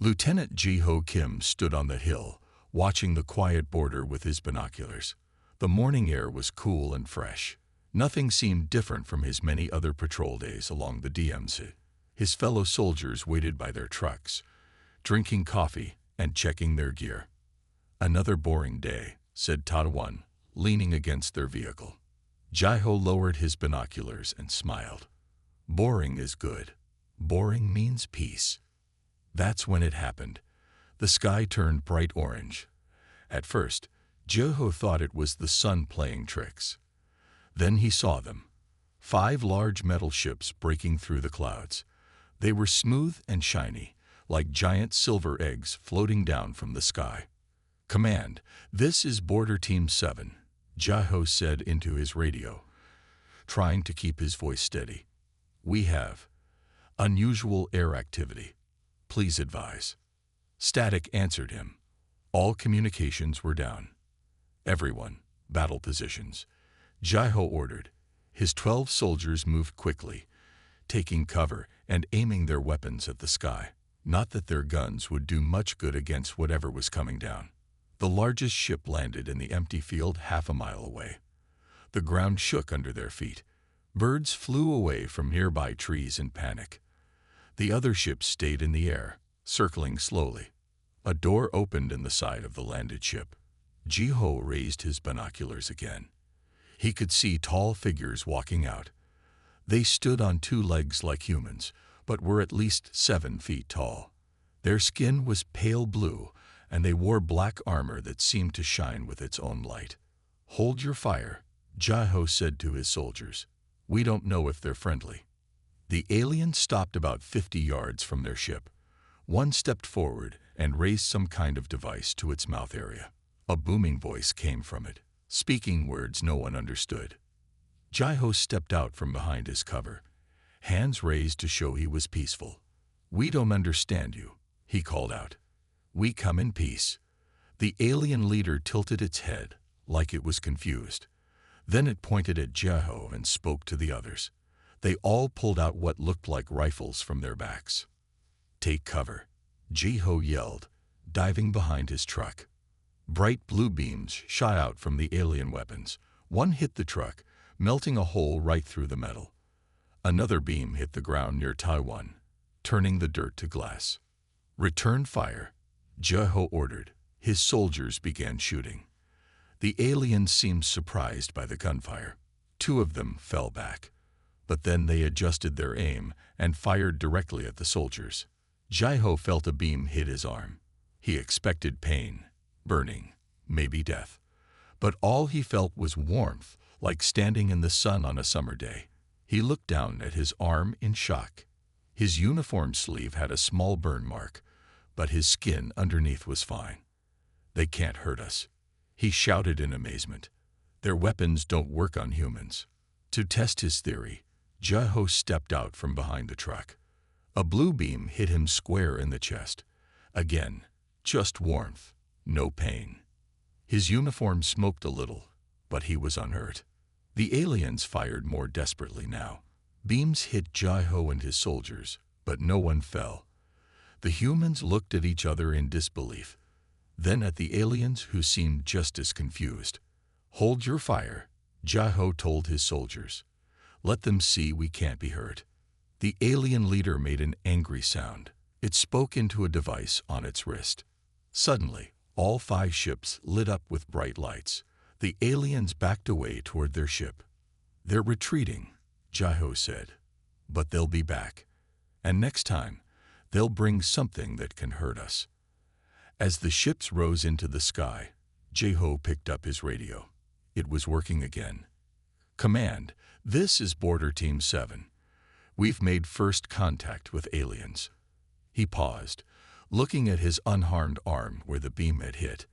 Lieutenant Ji-ho Kim stood on the hill, watching the quiet border with his binoculars. The morning air was cool and fresh. Nothing seemed different from his many other patrol days along the DMZ. His fellow soldiers waited by their trucks, drinking coffee and checking their gear. "Another boring day," said Tadawon, leaning against their vehicle. Ji-ho lowered his binoculars and smiled. "Boring is good. Boring means peace." That's when it happened. The sky turned bright orange. At first, Ji-ho thought it was the sun playing tricks. Then he saw them. 5 large metal ships breaking through the clouds. They were smooth and shiny, like giant silver eggs floating down from the sky. "Command, this is Border Team 7, Ji-ho said into his radio, trying to keep his voice steady. "We have unusual air activity. Please advise." Static answered him. All communications were down. "Everyone, battle positions," Ji-ho ordered. His 12 soldiers moved quickly, taking cover and aiming their weapons at the sky. Not that their guns would do much good against whatever was coming down. The largest ship landed in the empty field half a mile away. The ground shook under their feet. Birds flew away from nearby trees in panic. The other ships stayed in the air, circling slowly. A door opened in the side of the landed ship. Ji-ho raised his binoculars again. He could see tall figures walking out. They stood on 2 legs like humans, but were at least 7 feet tall. Their skin was pale blue, and they wore black armor that seemed to shine with its own light. "Hold your fire," Ji-ho said to his soldiers. "We don't know if they're friendly." The aliens stopped about 50 yards from their ship. One stepped forward and raised some kind of device to its mouth area. A booming voice came from it, speaking words no one understood. Ji-ho stepped out from behind his cover, hands raised to show he was peaceful. "We don't understand you," he called out. "We come in peace." The alien leader tilted its head, like it was confused. Then it pointed at Ji-ho and spoke to the others. They all pulled out what looked like rifles from their backs. "Take cover," Ji-ho yelled, diving behind his truck. Bright blue beams shot out from the alien weapons. One hit the truck, melting a hole right through the metal. Another beam hit the ground near Taiwan, turning the dirt to glass. "Return fire," Ji-ho ordered. His soldiers began shooting. The aliens seemed surprised by the gunfire. 2 of them fell back. But then they adjusted their aim and fired directly at the soldiers. Ji-ho felt a beam hit his arm. He expected pain, burning, maybe death. But all he felt was warmth, like standing in the sun on a summer day. He looked down at his arm in shock. His uniform sleeve had a small burn mark, but his skin underneath was fine. "They can't hurt us," he shouted in amazement. "Their weapons don't work on humans." To test his theory, Ji-ho stepped out from behind the truck. A blue beam hit him square in the chest. Again, just warmth, no pain. His uniform smoked a little, but he was unhurt. The aliens fired more desperately now. Beams hit Ji-ho and his soldiers, but no one fell. The humans looked at each other in disbelief, then at the aliens who seemed just as confused. "Hold your fire," Ji-ho told his soldiers. "Let them see we can't be hurt." The alien leader made an angry sound. It spoke into a device on its wrist. Suddenly, all 5 ships lit up with bright lights. The aliens backed away toward their ship. "They're retreating," Ji-ho said. "But they'll be back. And next time, they'll bring something that can hurt us." As the ships rose into the sky, Ji-ho picked up his radio. It was working again. "Command, this is Border Team 7. We've made first contact with aliens." He paused, looking at his unharmed arm where the beam had hit.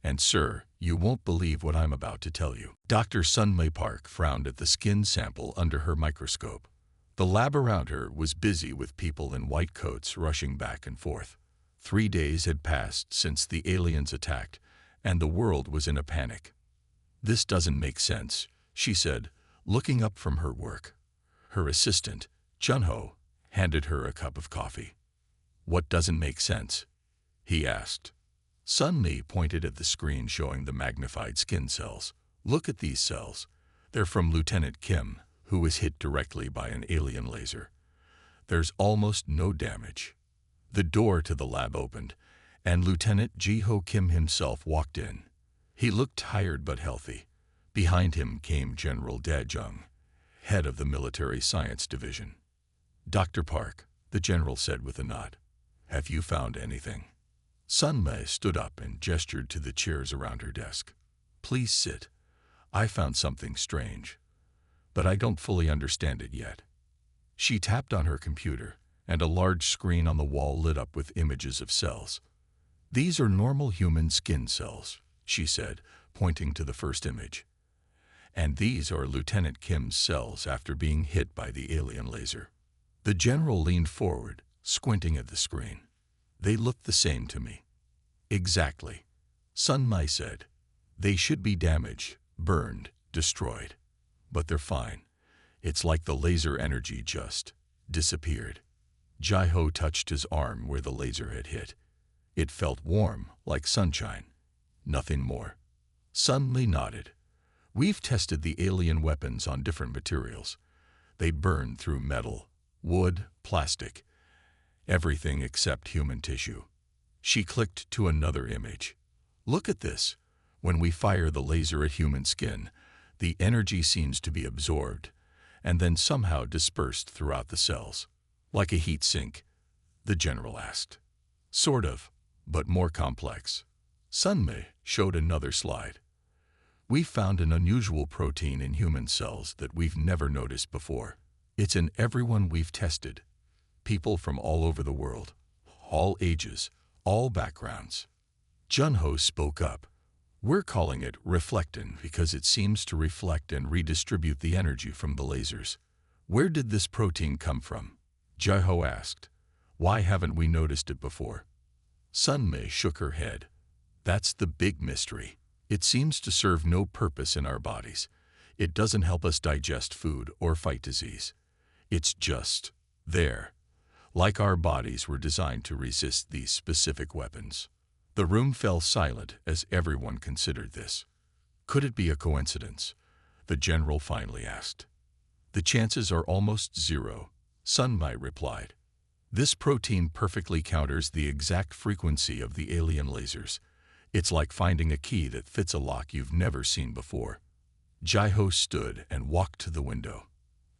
"And sir, you won't believe what I'm about to tell you." Dr. Sunmay Park frowned at the skin sample under her microscope. The lab around her was busy with people in white coats rushing back and forth. 3 days had passed since the aliens attacked, and the world was in a panic. "This doesn't make sense," she said, looking up from her work. Her assistant, Chunho, handed her a cup of coffee. What doesn't make sense? He asked. Sun Mi pointed at the screen showing the magnified skin cells. Look at these cells. They're from Lieutenant Kim, who was hit directly by an alien laser. There's almost no damage. The door to the lab opened, and Lieutenant Ji-ho Kim himself walked in. He looked tired but healthy. Behind him came General Da-jung, head of the Military Science Division. Dr. Park, the general said with a nod. Have you found anything? Sun Mi stood up and gestured to the chairs around her desk. Please sit. I found something strange, but I don't fully understand it yet. She tapped on her computer, and a large screen on the wall lit up with images of cells. These are normal human skin cells, she said, pointing to the first image. And these are Lieutenant Kim's cells after being hit by the alien laser. The general leaned forward, squinting at the screen. They look the same to me. Exactly, Sun Mi said. They should be damaged, burned, destroyed. But they're fine. It's like the laser energy just disappeared. Ji-ho touched his arm where the laser had hit. It felt warm, like sunshine. Nothing more. Sun Mi nodded. We've tested the alien weapons on different materials. They burn through metal, wood, plastic, everything except human tissue. She clicked to another image. Look at this. When we fire the laser at human skin, the energy seems to be absorbed and then somehow dispersed throughout the cells. Like a heat sink? The general asked. Sort of, but more complex. Sun Mi showed another slide. We found an unusual protein in human cells that we've never noticed before. It's in everyone we've tested. People from all over the world, all ages, all backgrounds. Jun-ho spoke up. We're calling it reflectin because it seems to reflect and redistribute the energy from the lasers. Where did this protein come from? Ji-ho asked. Why haven't we noticed it before? Sun Mi shook her head. That's the big mystery. It seems to serve no purpose in our bodies. It doesn't help us digest food or fight disease. It's just there. Like our bodies were designed to resist these specific weapons. The room fell silent as everyone considered this. Could it be a coincidence? The general finally asked. The chances are almost zero, Sun Mi replied. This protein perfectly counters the exact frequency of the alien lasers. It's like finding a key that fits a lock you've never seen before. Ji-ho stood and walked to the window.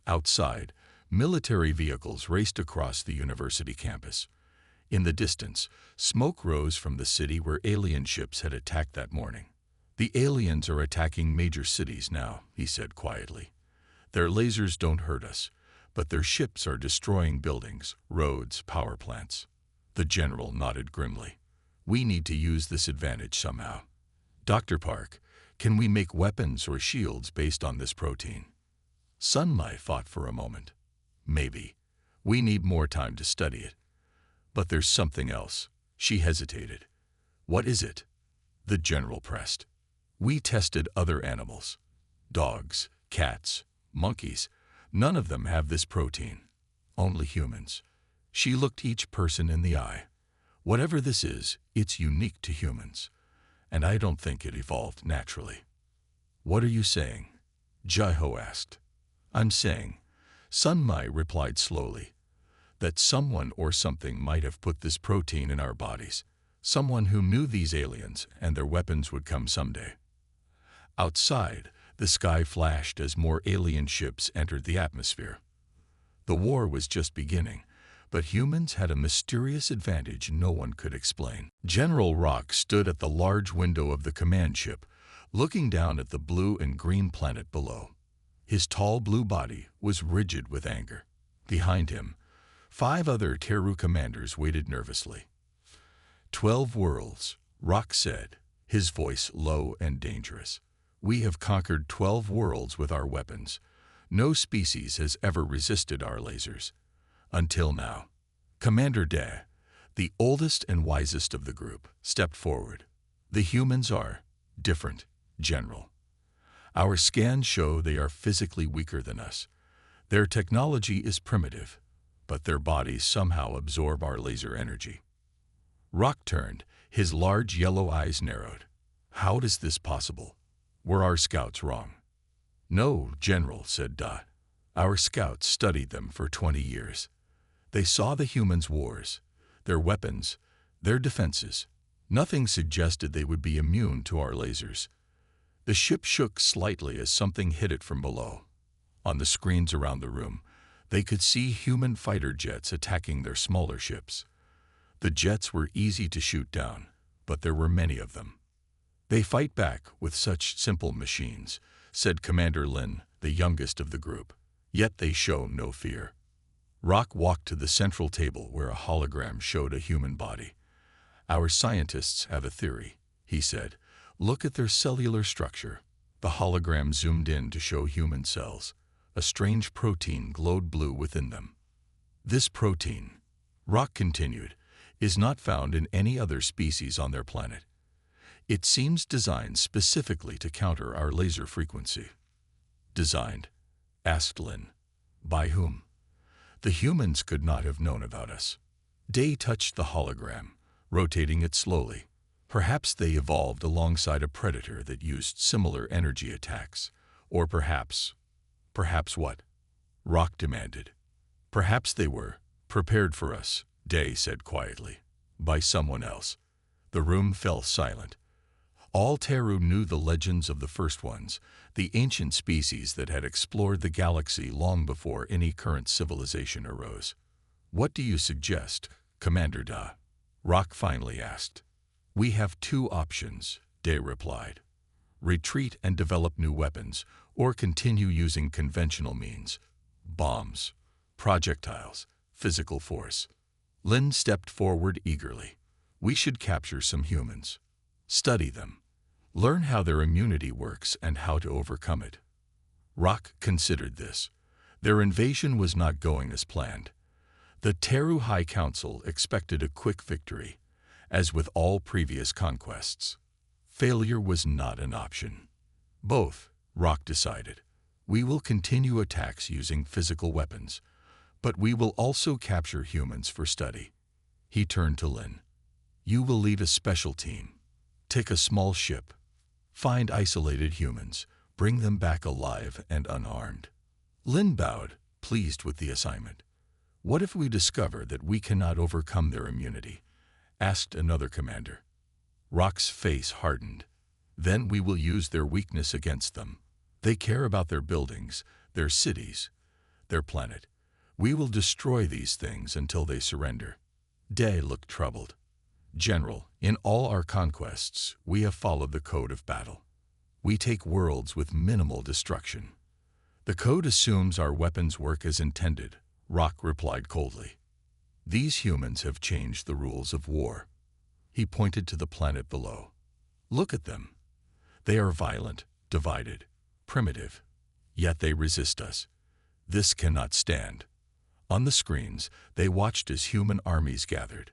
Outside, military vehicles raced across the university campus. In the distance, smoke rose from the city where alien ships had attacked that morning. The aliens are attacking major cities now, he said quietly. Their lasers don't hurt us, but their ships are destroying buildings, roads, power plants. The general nodded grimly. We need to use this advantage somehow. Dr. Park, can we make weapons or shields based on this protein? Sun Mi thought for a moment. Maybe. We need more time to study it. But there's something else. She hesitated. What is it? The general pressed. We tested other animals. Dogs, cats, monkeys. None of them have this protein. Only humans. She looked each person in the eye. Whatever this is, it's unique to humans. And I don't think it evolved naturally. What are you saying? Ji-ho asked. I'm saying, Sun Mi replied slowly, that someone or something might have put this protein in our bodies. Someone who knew these aliens and their weapons would come someday. Outside, the sky flashed as more alien ships entered the atmosphere. The war was just beginning, but humans had a mysterious advantage no one could explain. General Rock stood at the large window of the command ship, looking down at the blue and green planet below. His tall blue body was rigid with anger. Behind him, 5 other Teru commanders waited nervously. 12 worlds, Rock said, his voice low and dangerous. We have conquered 12 worlds with our weapons. No species has ever resisted our lasers. Until now. Commander De, the oldest and wisest of the group, stepped forward. The humans are different, General. Our scans show they are physically weaker than us. Their technology is primitive, but their bodies somehow absorb our laser energy. Rock turned, his large yellow eyes narrowed. How is this possible? Were our scouts wrong? No, General, said Da. Our scouts studied them for 20 years. They saw the humans' wars, their weapons, their defenses. Nothing suggested they would be immune to our lasers. The ship shook slightly as something hit it from below. On the screens around the room, they could see human fighter jets attacking their smaller ships. The jets were easy to shoot down, but there were many of them. They fight back with such simple machines, said Commander Lin, the youngest of the group. Yet they show no fear. Rock walked to the central table where a hologram showed a human body. Our scientists have a theory, he said. Look at their cellular structure. The hologram zoomed in to show human cells. A strange protein glowed blue within them. This protein, Rock continued, is not found in any other species on their planet. It seems designed specifically to counter our laser frequency. Designed? Asked Lin. By whom? The humans could not have known about us. Day touched the hologram, rotating it slowly. Perhaps they evolved alongside a predator that used similar energy attacks. Or perhaps what? Rock demanded. Perhaps they were prepared for us, Day said quietly, by someone else. The room fell silent. All Teru knew the legends of the first ones, the ancient species that had explored the galaxy long before any current civilization arose. What do you suggest, Commander Da? Rock finally asked. We have two options, Day replied. Retreat and develop new weapons, or continue using conventional means. Bombs, projectiles, physical force. Lin stepped forward eagerly. We should capture some humans. Study them. Learn how their immunity works and how to overcome it. Rock considered this. Their invasion was not going as planned. The Teru High Council expected a quick victory, as with all previous conquests. Failure was not an option. Both, Rock decided. We will continue attacks using physical weapons, but we will also capture humans for study. He turned to Lin. You will lead a special team. Take a small ship. Find isolated humans. Bring them back alive and unharmed. Lin bowed, pleased with the assignment. What if we discover that we cannot overcome their immunity? Asked another commander. Rock's face hardened. Then we will use their weakness against them. They care about their buildings, their cities, their planet. We will destroy these things until they surrender. Day looked troubled. General, in all our conquests, we have followed the code of battle. We take worlds with minimal destruction. The code assumes our weapons work as intended, Rock replied coldly. These humans have changed the rules of war. He pointed to the planet below. Look at them. They are violent, divided, primitive, yet they resist us. This cannot stand. On the screens, they watched as human armies gathered.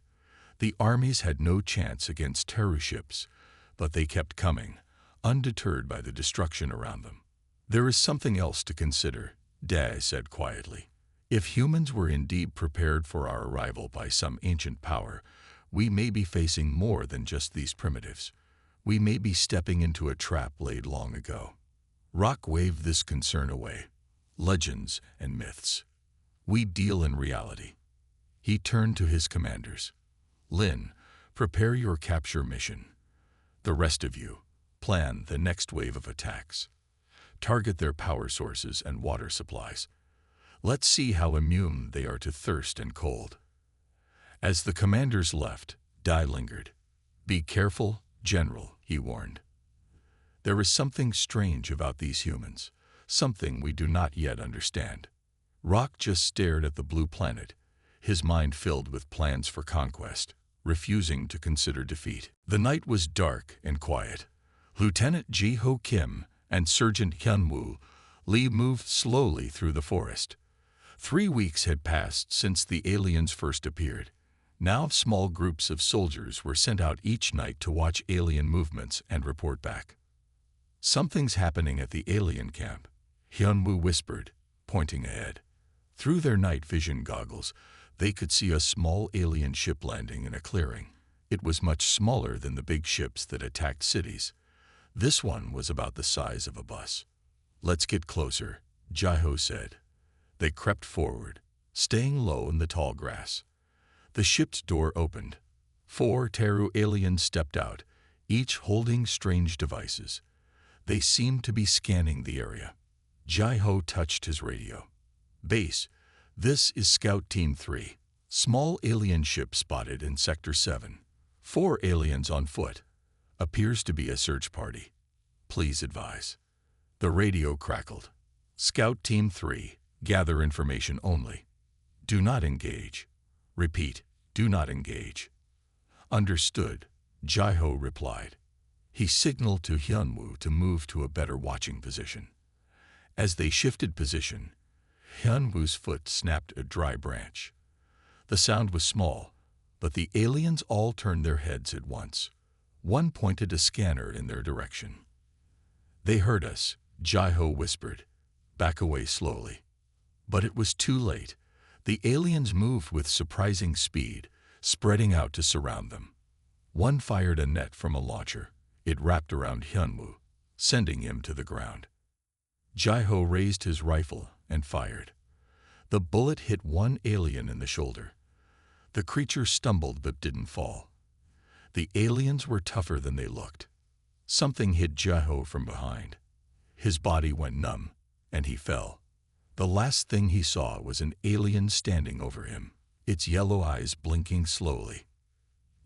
The armies had no chance against Teru ships, but they kept coming, undeterred by the destruction around them. There is something else to consider, Day said quietly. If humans were indeed prepared for our arrival by some ancient power, we may be facing more than just these primitives. We may be stepping into a trap laid long ago. Rock waved this concern away. Legends and myths. We deal in reality. He turned to his commanders. Lin, prepare your capture mission. The rest of you, plan the next wave of attacks. Target their power sources and water supplies. Let's see how immune they are to thirst and cold. As the commanders left, Dai lingered. Be careful, General, he warned. There is something strange about these humans, something we do not yet understand. Rock just stared at the blue planet, his mind filled with plans for conquest, refusing to consider defeat. The night was dark and quiet. Lieutenant Ji-Ho Kim and Sergeant Hyun-woo Lee moved slowly through the forest. 3 weeks had passed since the aliens first appeared. Now small groups of soldiers were sent out each night to watch alien movements and report back. Something's happening at the alien camp, Hyun-woo whispered, pointing ahead. Through their night vision goggles, they could see a small alien ship landing in a clearing. It was much smaller than the big ships that attacked cities. This one was about the size of a bus. "Let's get closer," Jai-Ho said. They crept forward, staying low in the tall grass. The ship's door opened. 4 Teru aliens stepped out, each holding strange devices. They seemed to be scanning the area. Jai-Ho touched his radio. "Base, this is Scout Team 3. Small alien ship spotted in Sector 7. 4 aliens on foot. Appears to be a search party. Please advise." The radio crackled. "Scout Team 3, gather information only. Do not engage. Repeat, do not engage." "Understood," Jai-Ho replied. He signaled to Hyunwoo to move to a better watching position. As they shifted position, Hyunwoo's foot snapped a dry branch. The sound was small, but the aliens all turned their heads at once. One pointed a scanner in their direction. "They heard us," Jai-Ho whispered. "Back away slowly." But it was too late. The aliens moved with surprising speed, spreading out to surround them. One fired a net from a launcher. It wrapped around Hyunwoo, sending him to the ground. Jai-Ho raised his rifle and fired. The bullet hit one alien in the shoulder. The creature stumbled but didn't fall. The aliens were tougher than they looked. Something hit Jai-Ho from behind. His body went numb, and he fell. The last thing he saw was an alien standing over him, its yellow eyes blinking slowly.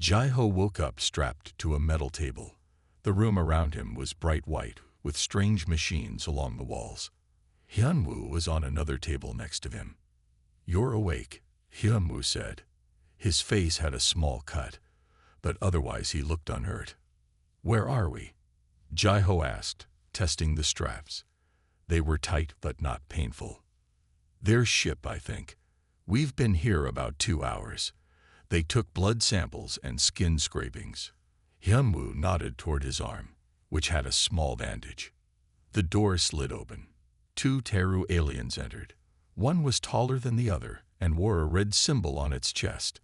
Jai-Ho woke up strapped to a metal table. The room around him was bright white, with strange machines along the walls. Hyunwoo was on another table next to him. "You're awake," Hyunwoo said. His face had a small cut, but otherwise he looked unhurt. "Where are we?" Jai-Ho asked, testing the straps. They were tight but not painful. "Their ship, I think. We've been here about 2 hours. They took blood samples and skin scrapings." Hyunwoo nodded toward his arm, which had a small bandage. The door slid open. 2 Teru aliens entered. One was taller than the other and wore a red symbol on its chest.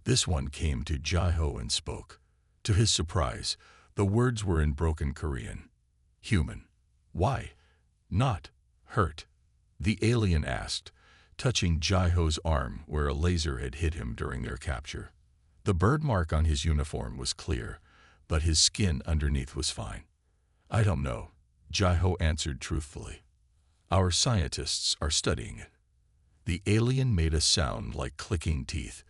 This one came to Jai-Ho and spoke. To his surprise, the words were in broken Korean. "Human. Why? Not hurt?" the alien asked, touching Jai-Ho's arm where a laser had hit him during their capture. The bird mark on his uniform was clear, but his skin underneath was fine. "I don't know," Jai-Ho answered truthfully. "Our scientists are studying it." The alien made a sound like clicking teeth.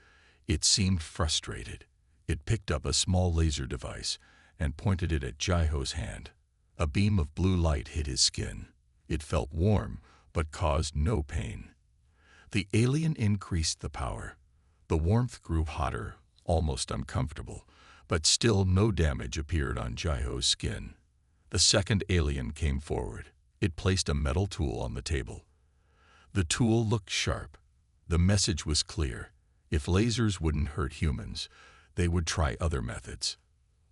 It seemed frustrated. It picked up a small laser device and pointed it at Jai-Ho's hand. A beam of blue light hit his skin. It felt warm, but caused no pain. The alien increased the power. The warmth grew hotter, almost uncomfortable, but still no damage appeared on Jai-Ho's skin. The second alien came forward. It placed a metal tool on the table. The tool looked sharp. The message was clear. If lasers wouldn't hurt humans, they would try other methods.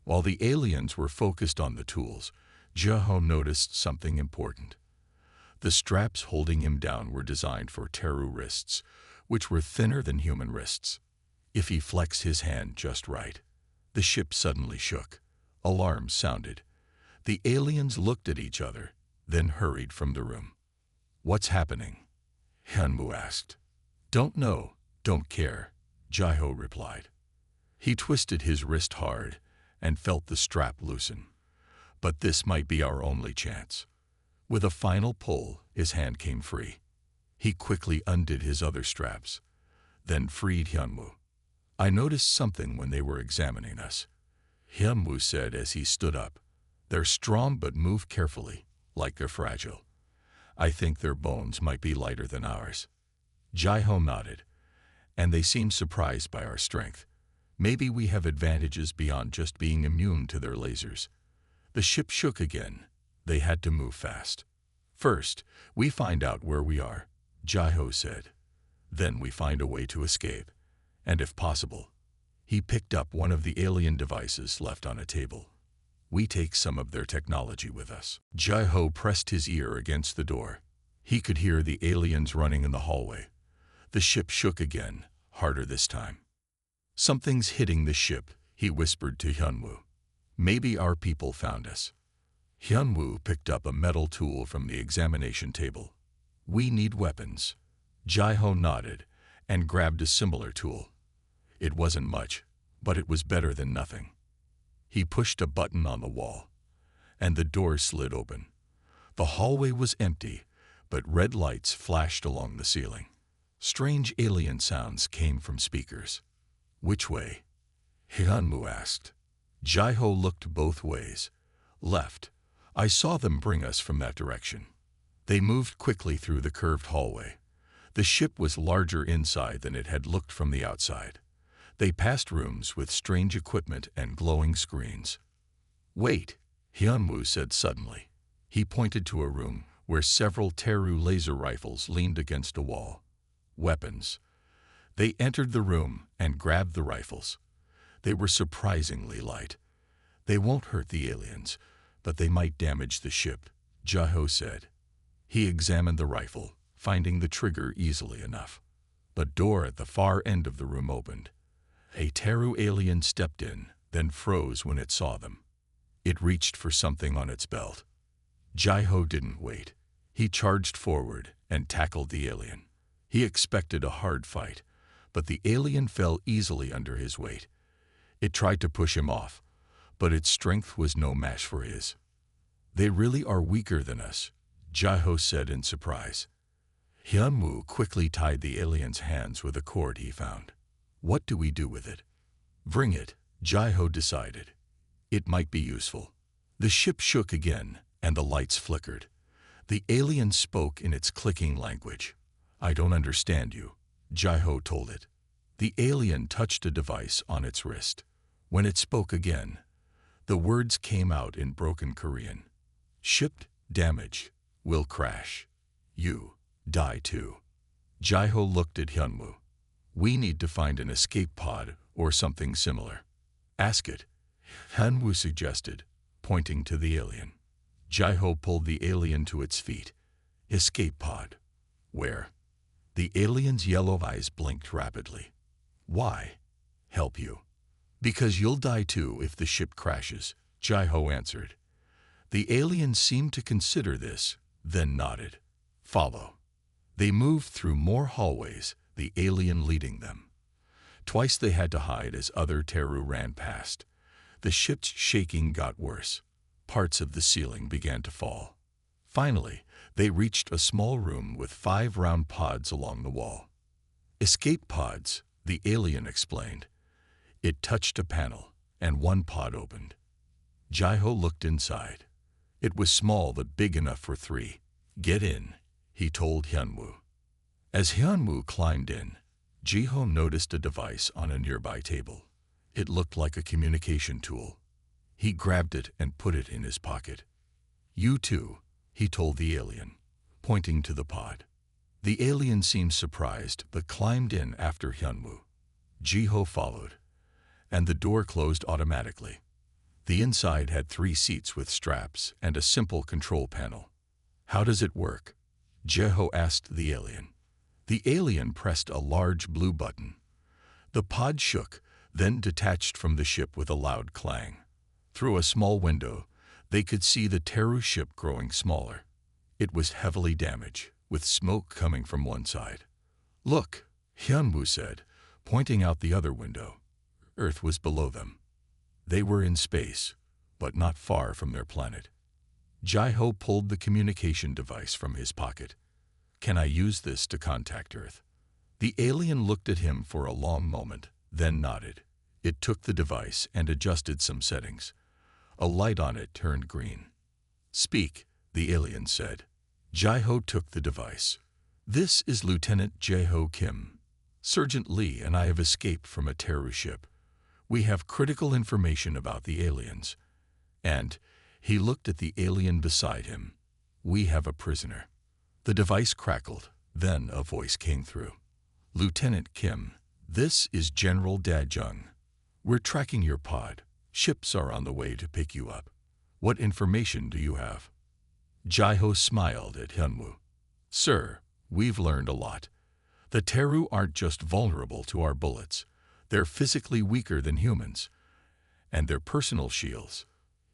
While the aliens were focused on the tools, Jai-Ho noticed something important. The straps holding him down were designed for Teru wrists, which were thinner than human wrists. If he flexed his hand just right, the ship suddenly shook. Alarms sounded. The aliens looked at each other, then hurried from the room. "What's happening?" Hyunwoo asked. "Don't know, don't care," Jai-Ho replied. He twisted his wrist hard and felt the strap loosen. But this might be our only chance. With a final pull, his hand came free. He quickly undid his other straps, then freed Hyunwoo. "I noticed something when they were examining us," Hyunwoo said as he stood up. "They're strong but move carefully, like they're fragile. I think their bones might be lighter than ours." Jai-Ho nodded, "And they seem surprised by our strength. Maybe we have advantages beyond just being immune to their lasers." The ship shook again. They had to move fast. "First, we find out where we are," Jai-Ho said. "Then we find a way to escape. And if possible," he picked up one of the alien devices left on a table, "we take some of their technology with us." Jai-Ho pressed his ear against the door. He could hear the aliens running in the hallway. The ship shook again, harder this time. "Something's hitting the ship," he whispered to Hyunwoo. "Maybe our people found us." Hyunwoo picked up a metal tool from the examination table. "We need weapons." Jae-ho nodded and grabbed a similar tool. It wasn't much, but it was better than nothing. He pushed a button on the wall, and the door slid open. The hallway was empty, but red lights flashed along the ceiling. Strange alien sounds came from speakers. "Which way?" Hyunwoo asked. Jae-ho looked both ways. "Left. I saw them bring us from that direction." They moved quickly through the curved hallway. The ship was larger inside than it had looked from the outside. They passed rooms with strange equipment and glowing screens. "Wait," Hyunwoo said suddenly. He pointed to a room where several Teru laser rifles leaned against a wall. Weapons. They entered the room and grabbed the rifles. They were surprisingly light. "They won't hurt the aliens, but they might damage the ship," Jae-ho said. He examined the rifle, finding the trigger easily enough. The door at the far end of the room opened. A Teru alien stepped in, then froze when it saw them. It reached for something on its belt. Jae-ho didn't wait. He charged forward and tackled the alien. He expected a hard fight, but the alien fell easily under his weight. It tried to push him off, but its strength was no match for his. "They really are weaker than us," Jae-ho said in surprise. Hyunwoo quickly tied the alien's hands with a cord he found. "What do we do with it?" "Bring it," Jae-ho decided. "It might be useful." The ship shook again, and the lights flickered. The alien spoke in its clicking language. "I don't understand you," Jae-ho told it. The alien touched a device on its wrist. When it spoke again, the words came out in broken Korean. "Ship damaged. Will crash. You die too." Jae-ho looked at Hyunwoo. "We need to find an escape pod or something similar." "Ask it," Hyunwoo suggested, pointing to the alien. Jae-ho pulled the alien to its feet. "Escape pod. Where?" The alien's yellow eyes blinked rapidly. "Why?" "Help you." "Because you'll die too if the ship crashes," Jae-ho answered. The alien seemed to consider this, then nodded. "Follow." They moved through more hallways, the alien leading them. Twice they had to hide as other Teru ran past. The ship's shaking got worse. Parts of the ceiling began to fall. Finally, they reached a small room with 5 round pods along the wall. "Escape pods," the alien explained. It touched a panel, and one pod opened. Jae-ho looked inside. It was small but big enough for 3. "Get in," he told Hyunwoo. As Hyunwoo climbed in, Jae-ho noticed a device on a nearby table. It looked like a communication tool. He grabbed it and put it in his pocket. "You too," he told the alien, pointing to the pod. The alien seemed surprised but climbed in after Hyunwoo. Jae-ho followed, and the door closed automatically. The inside had 3 seats with straps and a simple control panel. "How does it work?" Jae-ho asked the alien. The alien pressed a large blue button. The pod shook, then detached from the ship with a loud clang. Through a small window, they could see the Teru ship growing smaller. It was heavily damaged, with smoke coming from one side. "Look," Hyunwoo said, pointing out the other window. Earth was below them. They were in space, but not far from their planet. Jae-ho pulled the communication device from his pocket. "Can I use this to contact Earth?" The alien looked at him for a long moment, then nodded. It took the device and adjusted some settings. A light on it turned green. "Speak," the alien said. Jae-ho took the device. "This is Lieutenant Jae-ho Kim. Sergeant Lee and I have escaped from a Teru ship. We have critical information about the aliens. And," he looked at the alien beside him, "we have a prisoner." The device crackled, then a voice came through. "Lieutenant Kim, this is General Da-jung. We're tracking your pod. Ships are on the way to pick you up. What information do you have?" Jae-ho smiled at Hyunwoo. "Sir, we've learned a lot. The Teru aren't just vulnerable to our bullets. They're physically weaker than humans. And their personal shields.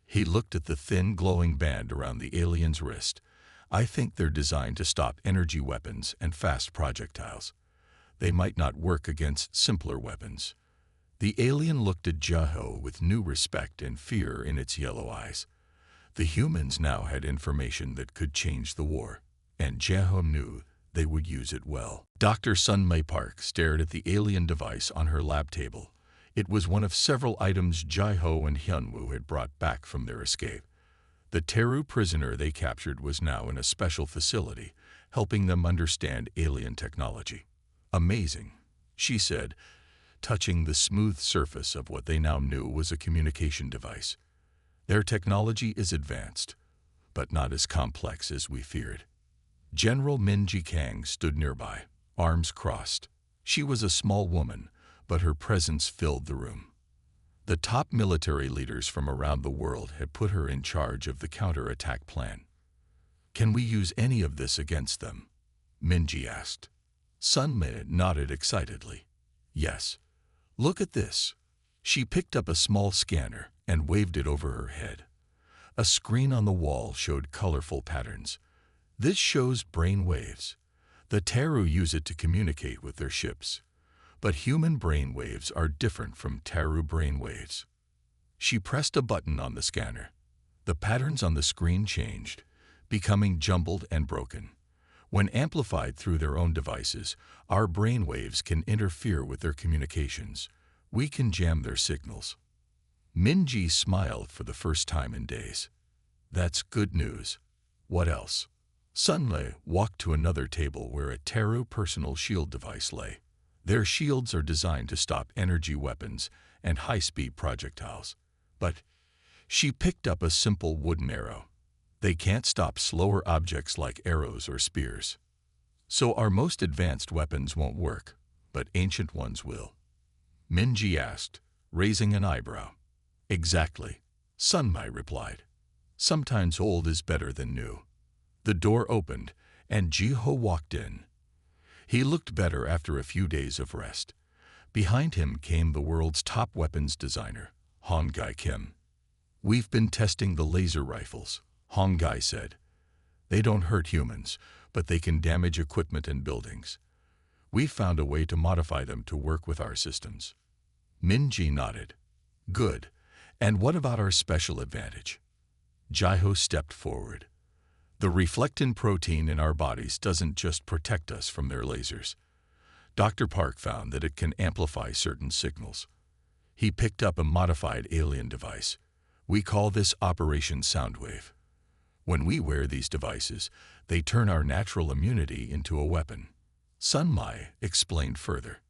He looked at the thin, glowing band around the alien's wrist. I think they're designed to stop energy weapons and fast projectiles. They might not work against simpler weapons. The alien looked at Jaho with new respect and fear in its yellow eyes. The humans now had information that could change the war, and Jaho knew they would use it well. Dr. Sunmay Park stared at the alien device on her lab table. It was one of several items Jaho and Hyunwoo had brought back from their escape. The Teru prisoner they captured was now in a special facility, helping them understand alien technology. Amazing, she said, touching the smooth surface of what they now knew was a communication device. Their technology is advanced, but not as complex as we feared. General Min Ji-kang stood nearby, arms crossed. She was a small woman, but her presence filled the room. The top military leaders from around the world had put her in charge of the counterattack plan. Can we use any of this against them? Minji asked. Sunmay nodded excitedly. Yes. Look at this. She picked up a small scanner and waved it over her head. A screen on the wall showed colorful patterns. This shows brain waves. The Teru use it to communicate with their ships. But human brain waves are different from Teru brain waves. She pressed a button on the scanner. The patterns on the screen changed, becoming jumbled and broken. When amplified through their own devices, our brain waves can interfere with their communications. We can jam their signals. Minji smiled for the first time in days. That's good news. What else? Sunlay walked to another table where a Teru personal shield device lay. Their shields are designed to stop energy weapons and high-speed projectiles. But she picked up a simple wooden arrow. They can't stop slower objects like arrows or spears. So our most advanced weapons won't work, but ancient ones will. Minji asked, raising an eyebrow. Exactly, Sunmai replied. Sometimes old is better than new. The door opened, and Jiho walked in. He looked better after a few days of rest. Behind him came the world's top weapons designer, Hong-Gai Kim. We've been testing the laser rifles, Hong-Gai said. They don't hurt humans, but they can damage equipment and buildings. We've found a way to modify them to work with our systems. Minji nodded. Good. And what about our special advantage? Jiho stepped forward. The reflectin protein in our bodies doesn't just protect us from their lasers. Dr. Park found that it can amplify certain signals. He picked up a modified alien device. We call this Operation Soundwave. When we wear these devices, they turn our natural immunity into a weapon. Sunmai explained further.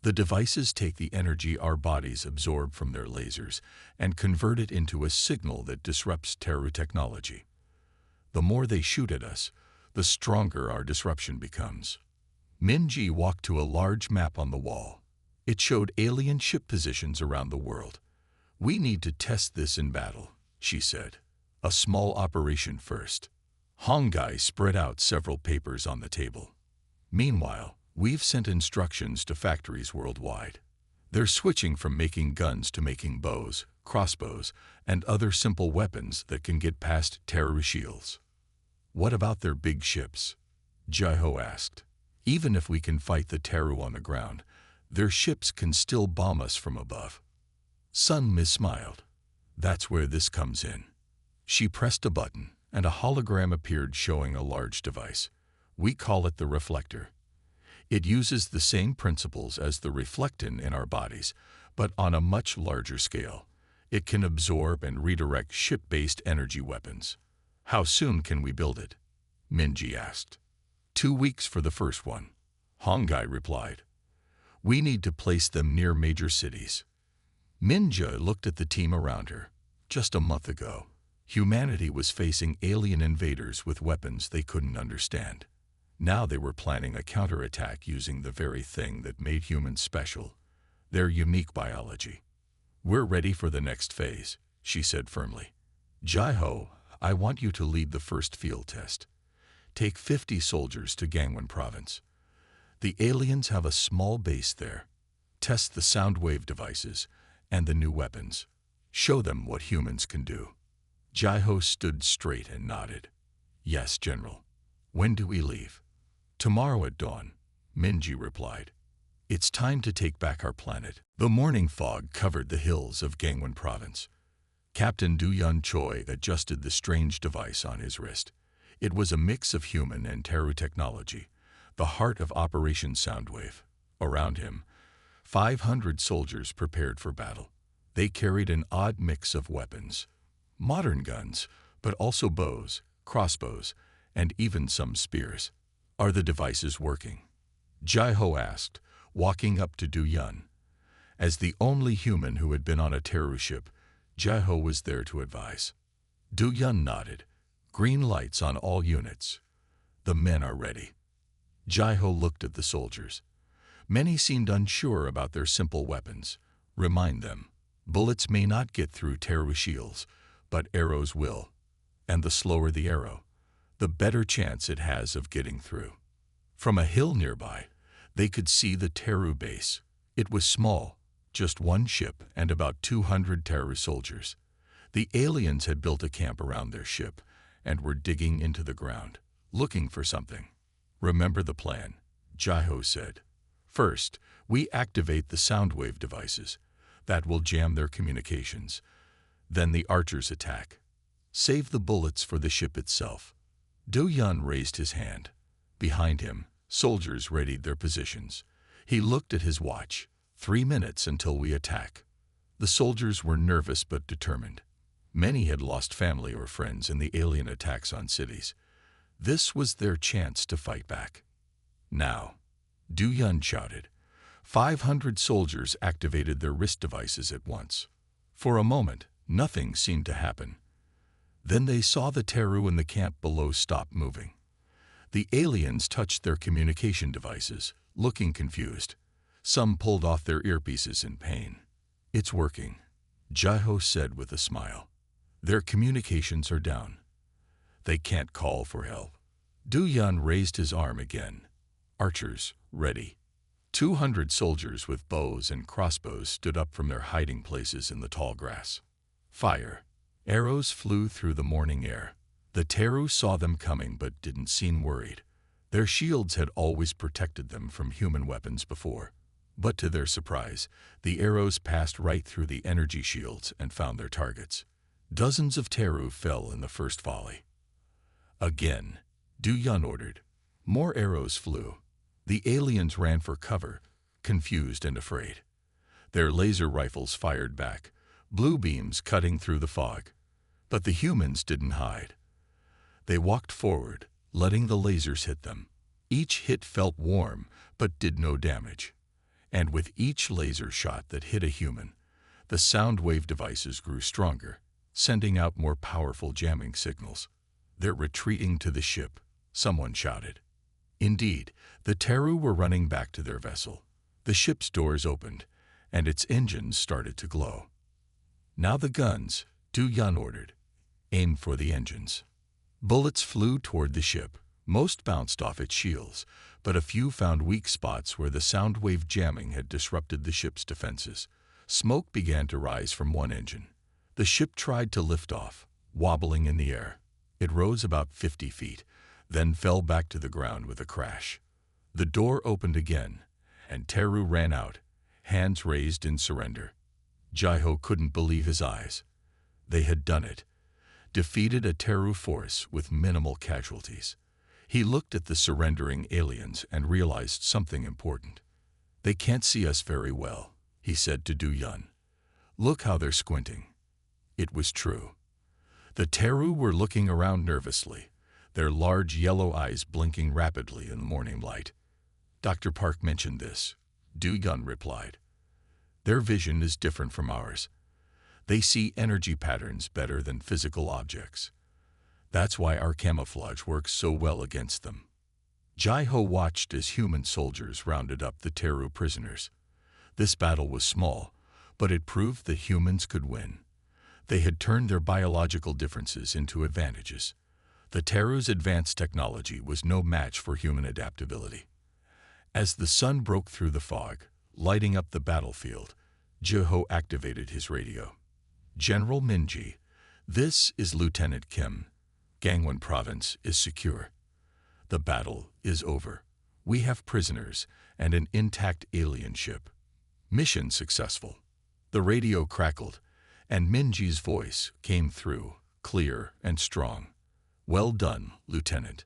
The devices take the energy our bodies absorb from their lasers and convert it into a signal that disrupts Teru technology. The more they shoot at us, the stronger our disruption becomes. Minji walked to a large map on the wall. It showed alien ship positions around the world. We need to test this in battle, she said. A small operation first. Hong-Gai spread out several papers on the table. Meanwhile, we've sent instructions to factories worldwide. They're switching from making guns to making bows, crossbows, and other simple weapons that can get past Teru shields. What about their big ships? Jiho asked. Even if we can fight the Teru on the ground, their ships can still bomb us from above. Sunmi smiled. That's where this comes in. She pressed a button, and a hologram appeared showing a large device. We call it the reflector. It uses the same principles as the reflectin in our bodies, but on a much larger scale. It can absorb and redirect ship-based energy weapons. How soon can we build it? Minji asked. 2 weeks for the first one, Hong-Gai replied. We need to place them near major cities. Minja looked at the team around her. Just a month ago, humanity was facing alien invaders with weapons they couldn't understand. Now they were planning a counterattack using the very thing that made humans special, their unique biology. We're ready for the next phase, she said firmly. Jiho, I want you to lead the first field test. Take 50 soldiers to Gangwon province. The aliens have a small base there. Test the sound wave devices and the new weapons. Show them what humans can do. Jai-Ho stood straight and nodded. Yes, General. When do we leave? Tomorrow at dawn, Minji replied. It's time to take back our planet. The morning fog covered the hills of Gangwon Province. Captain Du-Yun Choi adjusted the strange device on his wrist. It was a mix of human and Teru technology, the heart of Operation Soundwave. Around him, 500 soldiers prepared for battle. They carried an odd mix of weapons. Modern guns, but also bows, crossbows, and even some spears. Are the devices working? Jai-Ho asked, walking up to Du-Yun. As the only human who had been on a Teru ship, Jai-Ho was there to advise. Du-Yun nodded. Green lights on all units. The men are ready. Jai-Ho looked at the soldiers. Many seemed unsure about their simple weapons. Remind them, bullets may not get through Teru shields, but arrows will. And the slower the arrow, the better chance it has of getting through. From a hill nearby, they could see the Teru base. It was small, just one ship and about 200 Teru soldiers. The aliens had built a camp around their ship and were digging into the ground, looking for something. Remember the plan, Jai-Ho said. First, we activate the soundwave devices. That will jam their communications. Then the archers attack. Save the bullets for the ship itself. Du-Yun raised his hand. Behind him, soldiers readied their positions. He looked at his watch. 3 minutes until we attack. The soldiers were nervous but determined. Many had lost family or friends in the alien attacks on cities. This was their chance to fight back. Now, Du-Yun shouted. 500 soldiers activated their wrist devices at once. For a moment, nothing seemed to happen. Then they saw the Teru in the camp below stop moving. The aliens touched their communication devices, looking confused. Some pulled off their earpieces in pain. It's working, Jai-Ho said with a smile. Their communications are down. They can't call for help. Du-Yun raised his arm again. Archers, ready. 200 soldiers with bows and crossbows stood up from their hiding places in the tall grass. Fire. Arrows flew through the morning air. The Teru saw them coming but didn't seem worried. Their shields had always protected them from human weapons before. But to their surprise, the arrows passed right through the energy shields and found their targets. Dozens of Teru fell in the first volley. Again, Du-Yun ordered. More arrows flew. The aliens ran for cover, confused and afraid. Their laser rifles fired back, blue beams cutting through the fog. But the humans didn't hide. They walked forward, letting the lasers hit them. Each hit felt warm, but did no damage. And with each laser shot that hit a human, the sound wave devices grew stronger, sending out more powerful jamming signals. They're retreating to the ship, someone shouted. Indeed, the Teru were running back to their vessel. The ship's doors opened, and its engines started to glow. Now the guns, Du-Yun ordered. Aim for the engines. Bullets flew toward the ship. Most bounced off its shields, but a few found weak spots where the sound wave jamming had disrupted the ship's defenses. Smoke began to rise from one engine. The ship tried to lift off, wobbling in the air. It rose about 50 feet, then fell back to the ground with a crash. The door opened again, and Teru ran out, hands raised in surrender. Jai-Ho couldn't believe his eyes. They had done it. Defeated a Teru force with minimal casualties. He looked at the surrendering aliens and realized something important. They can't see us very well, he said to Du-Yun. Look how they're squinting. It was true. The Teru were looking around nervously, their large yellow eyes blinking rapidly in the morning light. Dr. Park mentioned this, Du-Yun replied. Their vision is different from ours. They see energy patterns better than physical objects. That's why our camouflage works so well against them. Jai-Ho watched as human soldiers rounded up the Teru prisoners. This battle was small, but it proved that humans could win. They had turned their biological differences into advantages. The Teru's advanced technology was no match for human adaptability. As the sun broke through the fog, lighting up the battlefield, Jeho activated his radio. General Minji, this is Lieutenant Kim. Gangwon Province is secure. The battle is over. We have prisoners and an intact alien ship. Mission successful. The radio crackled, and Minji's voice came through, clear and strong. Well done, Lieutenant.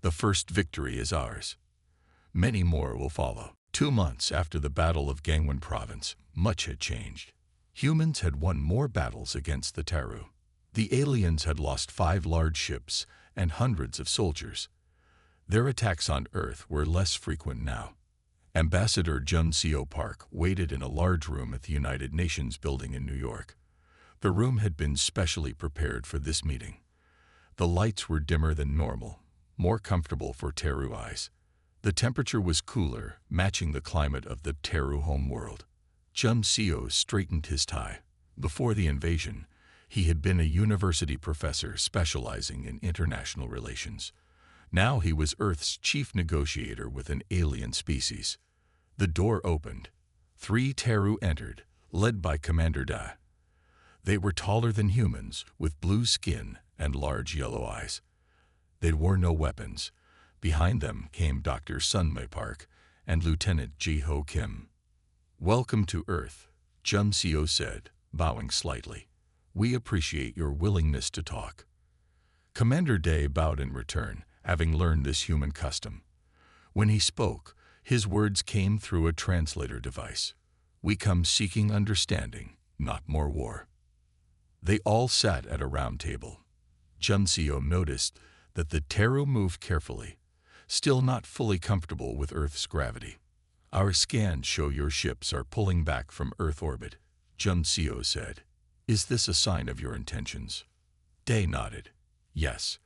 The first victory is ours. Many more will follow. 2 months after the Battle of Gangwon Province, much had changed. Humans had won more battles against the Taru. The aliens had lost 5 large ships and hundreds of soldiers. Their attacks on Earth were less frequent now. Ambassador Jun Seo Park waited in a large room at the United Nations building in New York. The room had been specially prepared for this meeting. The lights were dimmer than normal, more comfortable for Taru eyes. The temperature was cooler, matching the climate of the Taru homeworld. Jun Seo straightened his tie. Before the invasion, he had been a university professor specializing in international relations. Now he was Earth's chief negotiator with an alien species. The door opened. 3 Taru entered, led by Commander Da. They were taller than humans, with blue skin and large yellow eyes. They wore no weapons. Behind them came Dr. Sunmei Park and Lieutenant Jeho Kim. Welcome to Earth, Jun Seo said, bowing slightly. We appreciate your willingness to talk. Commander Da bowed in return, having learned this human custom. When he spoke, his words came through a translator device. We come seeking understanding, not more war. They all sat at a round table. Jun Seo noticed that the Taru moved carefully, still not fully comfortable with Earth's gravity. Our scans show your ships are pulling back from Earth orbit, Jun Seo said. Is this a sign of your intentions? Da nodded. Yes.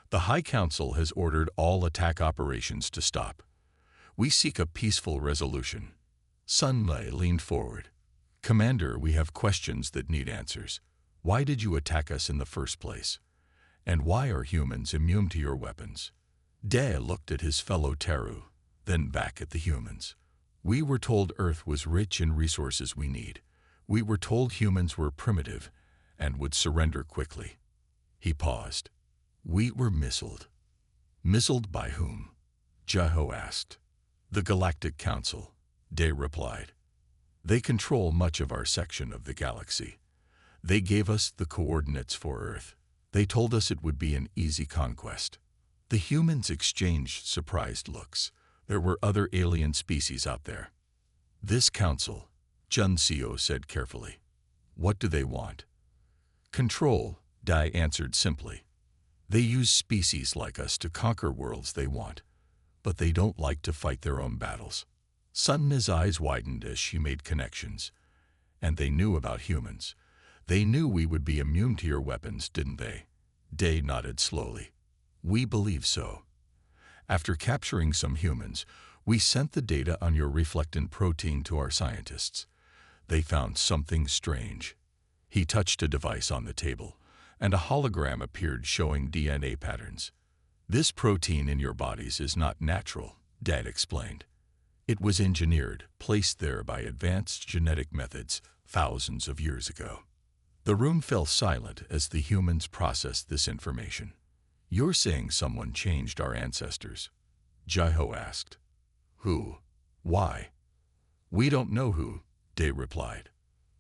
The High Council has ordered all attack operations to stop. We seek a peaceful resolution. Sunmei leaned forward. Commander, we have questions that need answers. Why did you attack us in the first place? And why are humans immune to your weapons? Da looked at his fellow Taru, then back at the humans. We were told Earth was rich in resources we need. We were told humans were primitive and would surrender quickly. He paused. We were missiled. Missiled by whom? Jeho asked. The Galactic Council, Da replied. They control much of our section of the galaxy. They gave us the coordinates for Earth. They told us it would be an easy conquest. The humans exchanged surprised looks. There were other alien species out there. This council, Jun Seo said carefully. What do they want? Control, Da answered simply. They use species like us to conquer worlds they want, but they don't like to fight their own battles. Sunmei's eyes widened as she made connections. And they knew about humans. They knew we would be immune to your weapons, didn't they? Da nodded slowly. We believe so. After capturing some humans, we sent the data on your reflectant protein to our scientists. They found something strange. He touched a device on the table, and a hologram appeared showing DNA patterns. This protein in your bodies is not natural, Dad explained. It was engineered, placed there by advanced genetic methods thousands of years ago. The room fell silent as the humans processed this information. You're saying someone changed our ancestors? Jeho asked. Who? Why? We don't know who, Da replied.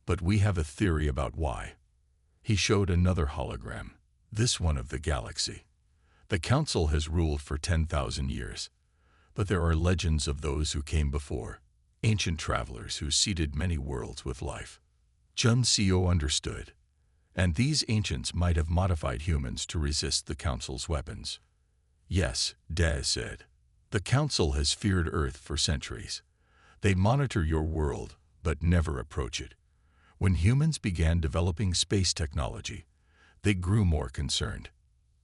But we have a theory about why. He showed another hologram, this one of the galaxy. The Council has ruled for 10,000 years. But there are legends of those who came before, ancient travelers who seeded many worlds with life. Jun Seo understood. And these ancients might have modified humans to resist the Council's weapons. Yes, Da said. The Council has feared Earth for centuries. They monitor your world, but never approach it. When humans began developing space technology, they grew more concerned.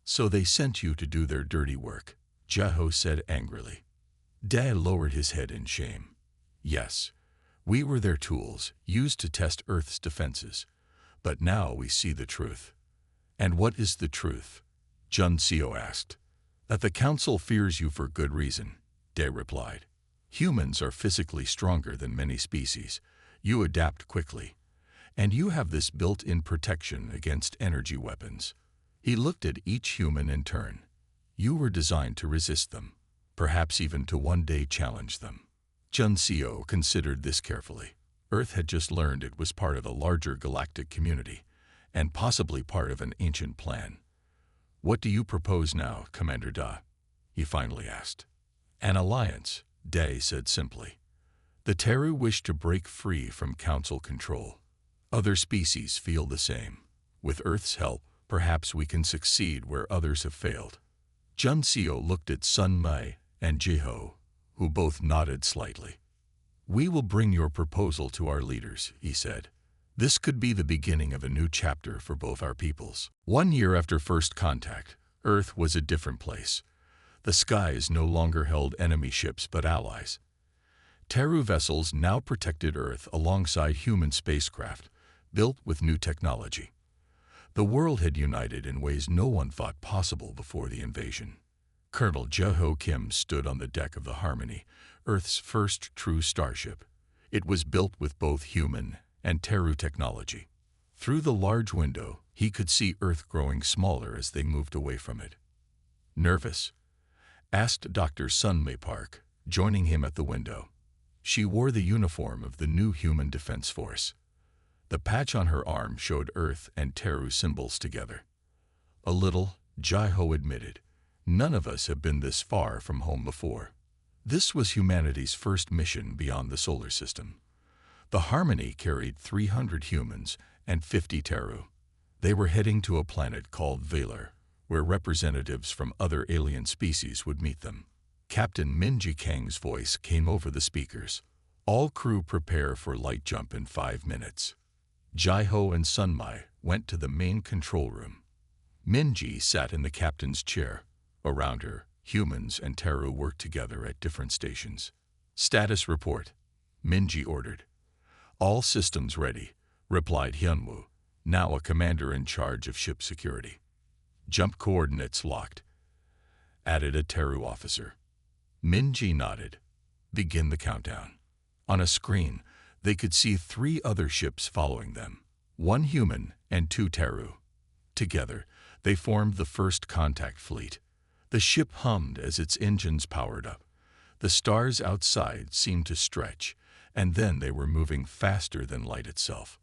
So they sent you to do their dirty work, Jeho said angrily. Da lowered his head in shame. Yes, we were their tools, used to test Earth's defenses. But now we see the truth. And what is the truth? Jun Seo asked. That the Council fears you for good reason, Da replied. Humans are physically stronger than many species. You adapt quickly. And you have this built-in protection against energy weapons. He looked at each human in turn. You were designed to resist them, perhaps even to one day challenge them. Juncio considered this carefully. Earth had just learned it was part of a larger galactic community, and possibly part of an ancient plan. What do you propose now, Commander Da? He finally asked. An alliance, Day said simply. The Teru wish to break free from Council control. Other species feel the same. With Earth's help, perhaps we can succeed where others have failed. Juncio looked at Sun Mei and Jiho, who both nodded slightly. We will bring your proposal to our leaders, he said. This could be the beginning of a new chapter for both our peoples. 1 year after first contact, Earth was a different place. The skies no longer held enemy ships but allies. Teru vessels now protected Earth alongside human spacecraft, built with new technology. The world had united in ways no one thought possible before the invasion. Colonel Jeho Kim stood on the deck of the Harmony, Earth's first true starship. It was built with both human and Teru technology. Through the large window, he could see Earth growing smaller as they moved away from it. Nervous? Asked Dr. Sunmei Park, joining him at the window. She wore the uniform of the new Human Defense Force. The patch on her arm showed Earth and Teru symbols together. A little, Jiho admitted. None of us have been this far from home before. This was humanity's first mission beyond the solar system. The Harmony carried 300 humans and 50 Teru. They were heading to a planet called Valar, where representatives from other alien species would meet them. Captain Minji Kang's voice came over the speakers. All crew prepare for light jump in 5 minutes. Jiho and Sunmei went to the main control room. Minji sat in the captain's chair. Around her, humans and Teru worked together at different stations. Status report, Minji ordered. All systems ready, replied Hyunwoo, now a commander in charge of ship security. Jump coordinates locked, added a Teru officer. Minji nodded. Begin the countdown. On a screen, they could see 3 other ships following them, 1 human and 2 Teru. Together, they formed the first contact fleet. The ship hummed as its engines powered up. The stars outside seemed to stretch, and then they were moving faster than light itself.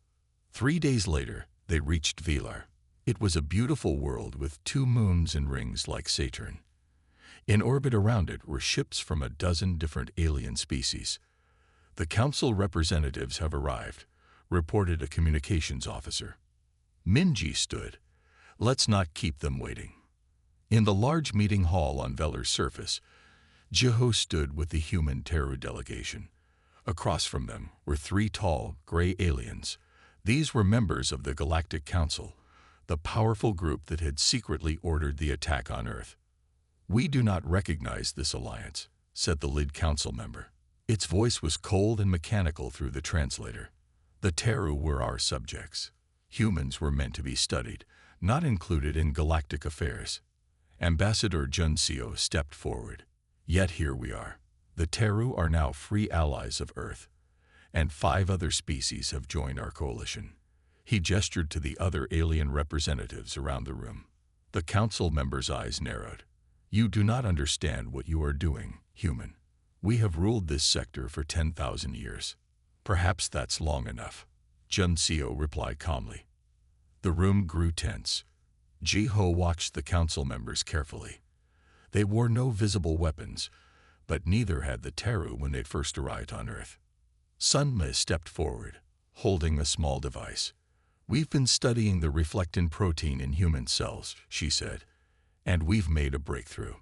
3 days later, they reached Valar. It was a beautiful world with 2 moons and rings like Saturn. In orbit around it were ships from a dozen different alien species. The council representatives have arrived, reported a communications officer. Minji stood. Let's not keep them waiting. In the large meeting hall on Valar's surface, Jiho stood with the human Teru delegation. Across from them were 3 tall, gray aliens. These were members of the Galactic Council, the powerful group that had secretly ordered the attack on Earth. We do not recognize this alliance, said the lead council member. Its voice was cold and mechanical through the translator. The Teru were our subjects. Humans were meant to be studied, not included in galactic affairs. Ambassador Juncio stepped forward. Yet here we are. The Teru are now free allies of Earth, and 5 other species have joined our coalition. He gestured to the other alien representatives around the room. The council members' eyes narrowed. You do not understand what you are doing, human. We have ruled this sector for 10,000 years. Perhaps that's long enough. Juncio replied calmly. The room grew tense. Jiho watched the council members carefully. They wore no visible weapons, but neither had the Teru when they first arrived on Earth. Sunmei stepped forward, holding a small device. We've been studying the reflectin protein in human cells, she said, and we've made a breakthrough.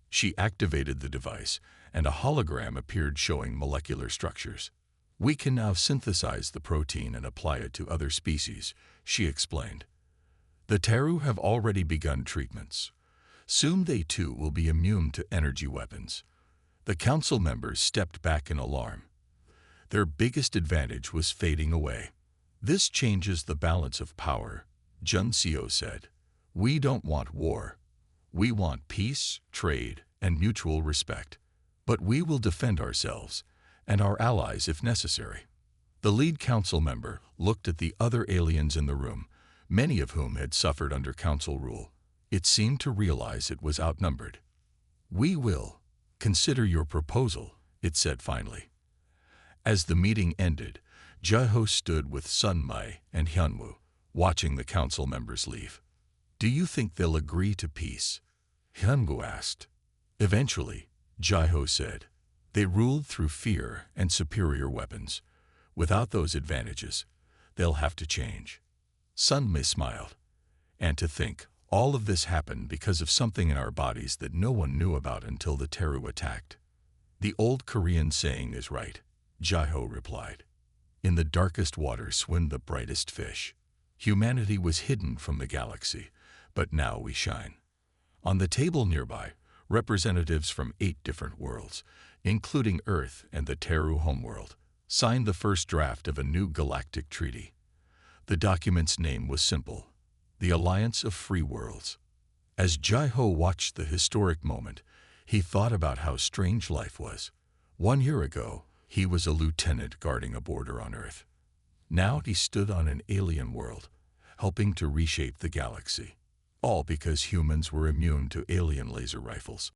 She activated the device, and a hologram appeared showing molecular structures. We can now synthesize the protein and apply it to other species, she explained. The Teru have already begun treatments. Soon they too will be immune to energy weapons. The council members stepped back in alarm. Their biggest advantage was fading away. This changes the balance of power, Juncio said. We don't want war. We want peace, trade, and mutual respect. But we will defend ourselves and our allies if necessary. The lead council member looked at the other aliens in the room, many of whom had suffered under council rule. It seemed to realize it was outnumbered. "We will consider your proposal," it said finally. As the meeting ended, Jaho stood with Sun Mai and Hyunwoo, watching the council members leave. "Do you think they'll agree to peace?" Hyunwoo asked. "Eventually," Jaho said. "They ruled through fear and superior weapons. Without those advantages, they'll have to change." Sun Mai smiled. "And to think, all of this happened because of something in our bodies that no one knew about until the Teru attacked." "The old Korean saying is right," Jaho replied. "In the darkest water swim the brightest fish." Humanity was hidden from the galaxy, but now we shine. On the table nearby, representatives from 8 different worlds, including Earth and the Teru homeworld, signed the first draft of a new galactic treaty. The document's name was simple: the Alliance of Free Worlds. As Jaho watched the historic moment, he thought about how strange life was. 1 year ago, he was a lieutenant guarding a border on Earth. Now he stood on an alien world, helping to reshape the galaxy. All because humans were immune to alien laser rifles.